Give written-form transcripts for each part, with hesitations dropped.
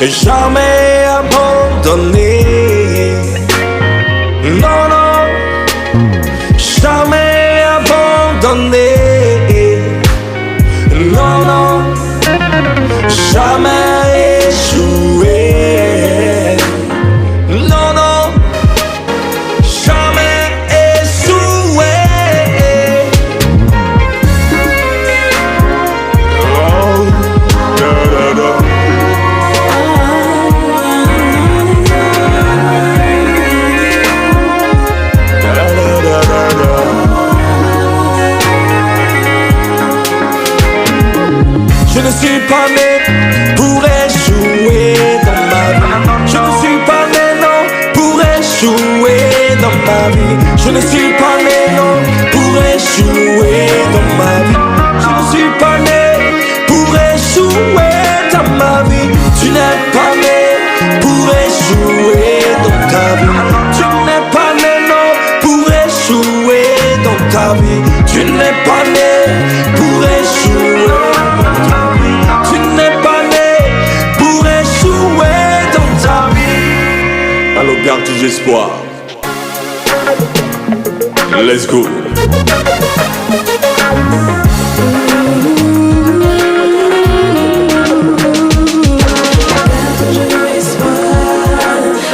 jamais abandonné. Non, non, jamais abandonné. Non, non, jamais échoué. Non, non, jamais échoué. Oh, da, da, da. Je ne suis pas né pour échouer dans ma vie. Je ne suis pas né non pour échouer dans ma vie. Je ne suis pas né non pour échouer dans ma vie. Je ne suis pas né pour échouer dans ma vie. Tu n'es pas né pour échouer dans ta vie. Tu n'es pas né non pour échouer dans ta vie. Tu n'es pas né pour échouer. Alors garde tes espoirs. Let's go.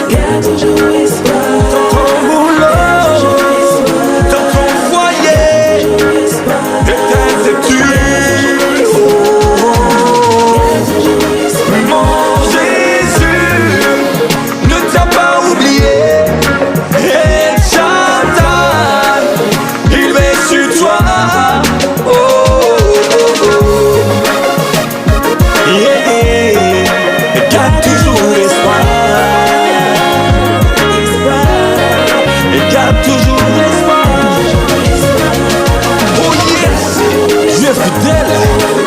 Garde toujours espoir. Dans ton boulot, dans ton foyer, et tes études. Mon Jésus ne t'a pas oublié. Et Satan, il veille sur toi. Oh, oh, oh. Yeah. Et garde toujours l'espoir. Et garde toujours l'espoir. Oh yes, Dieu est fidèle.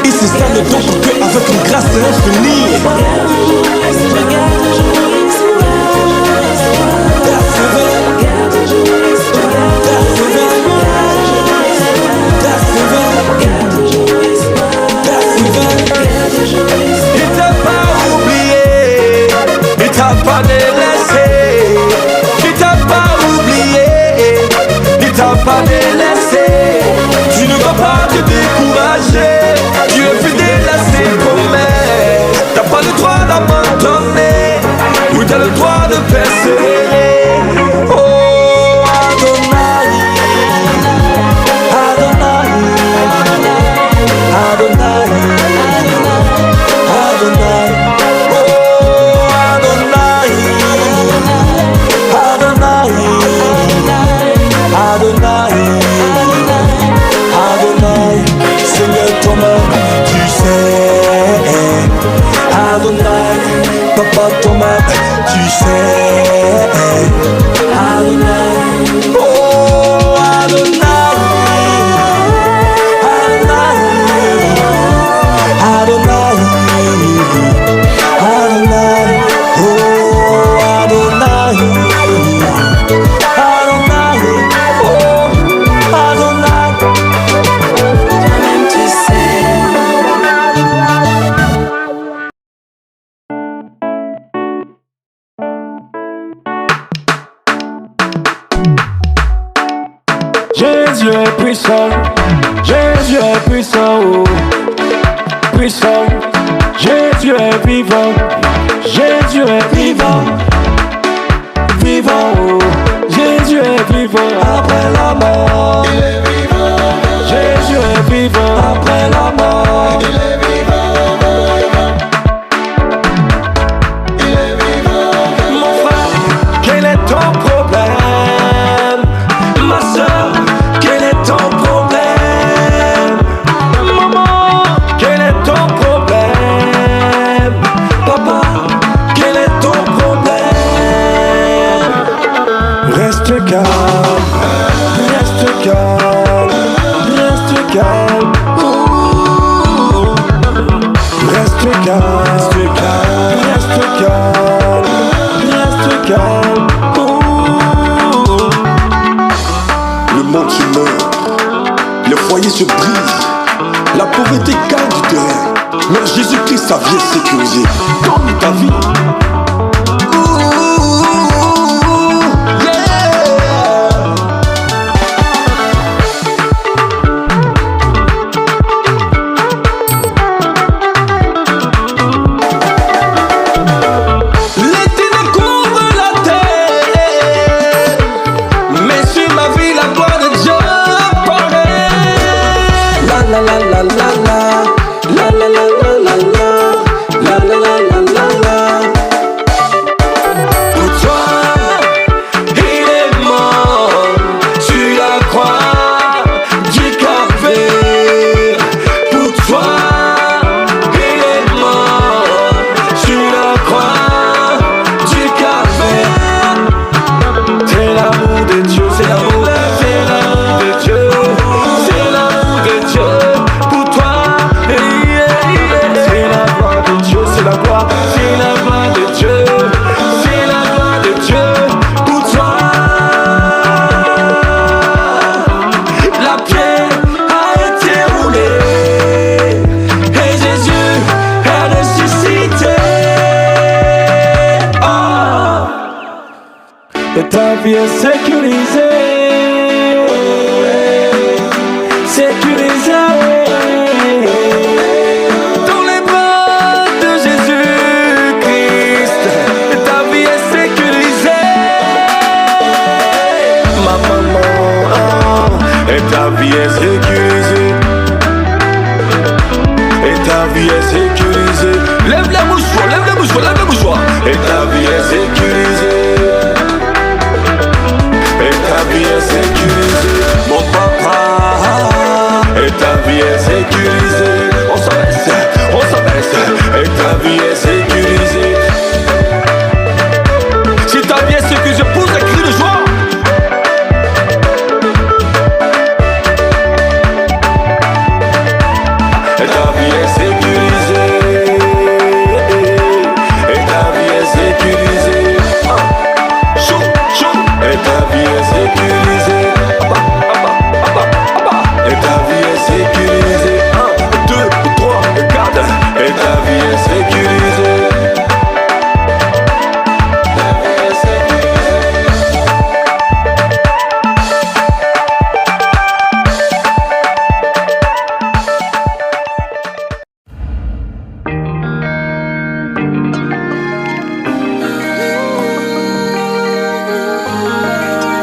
Il s'installe de ton côté avec une grâce infinie. Il t'a pas oublié, il t'a pas délaissé. Il t'a pas oublié, il t'a pas délaissé. Tu ne vas pas te décourager. Dieu est fidèle à ses promesses. T'as pas le droit d'abandonner, ou t'as le droit de persévérer. Oh Adonai, Adonai, Adonai, Adonai. Oh Adonai, Adonai, Adonai, Adonai. Seigneur toi-même, tu sais. Adonai, Papa toi-même, tu sais. Adonai, oh Adonai, Adonai, Adonai, Adonai, oh Adonai, Adonai, oh Adonai. Toi-même tu sais. Jésus est puissant, Jésus est puissant, oh, puissant. Jésus est vivant, Jésus est vivant, vivant, oh. Jésus est vivant après la mort. Il est vivant. Jésus est vivant après la mort. Il est vivant. Il est vivant. Mon frère, quel est ton problème? Ma soeur, quel est ton problème? Maman, quel est ton problème? Papa, quel est ton problème? Reste calme, reste calme, reste calme. Ouh. Reste calme, reste calme, reste calme, reste calme. Ouh. Le monde se meurt, le foyer se brise, la pauvreté gagne du terrain. Mais Jésus-Christ, ça vient sécuriser. Donne ta vie. Ta vie est sécurisée, sécurisée dans les bras de Jésus-Christ. Ta vie est sécurisée, ma maman. Et ta vie est sécurisée, et ta vie est sécurisée. Lève la mouchoir, lève la mouchoir, lève la mouchoir. Et ta vie est sécurisée. Ta vie est sécurisée, mon papa. Et ta vie est sécurisée. On s'abaisse, on s'abaisse. Et ta vie est sécurisée. Si ta vie est sécurisée, pousse un cri de joie. Et ta vie est sécurisée. Et ta vie est sécurisée. Chou, chou. Et ta vie est sécurisée. Et ta vie est sécurisée. 1, 2, 3, 4. Et ta vie est sécurisée. Ta vie est sécurisée.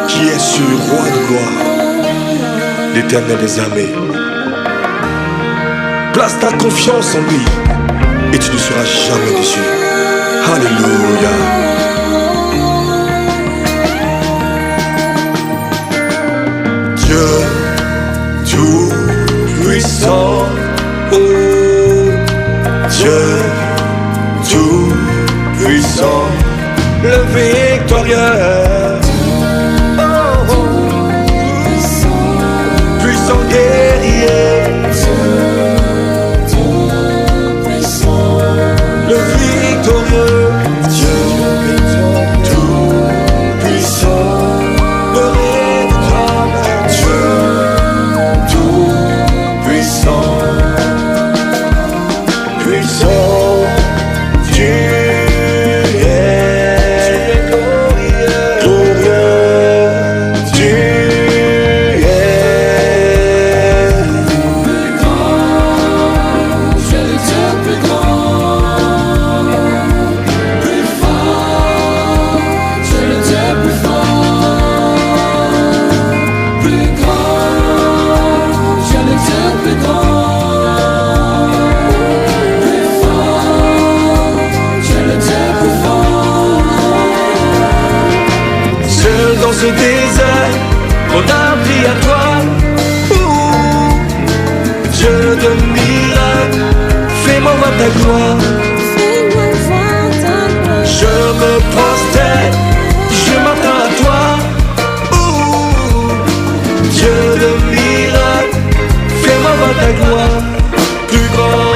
Qui est sur roi de gloire, l'Éternel des armées. Place ta confiance en lui et tu ne seras jamais déçu. Alléluia. Dieu tout puissant, oh Dieu tout puissant, le victorieux. Puissant guerrier, le victorieux, Dieu tout puissant, le rédempteur, Dieu tout puissant, puissant, Dieu est glorieux, Dieu. Dans ce désert, on a pris à toi, Dieu de miracle, fais-moi voir ta gloire. Je me prosterne, je m'attends à toi, Dieu de miracle, fais-moi voir ta gloire. Plus grand,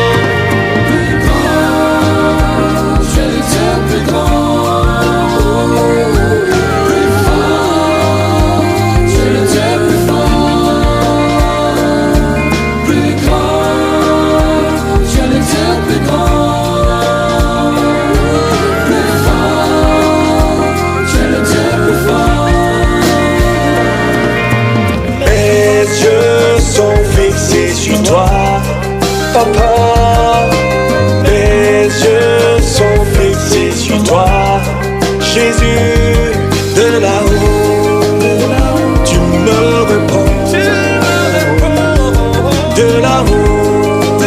je le tiens plus grand. Plus grand, je le tiens sur toi, Jésus, de là-haut, tu me réponds, de là-haut,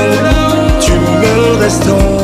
tu me restaures.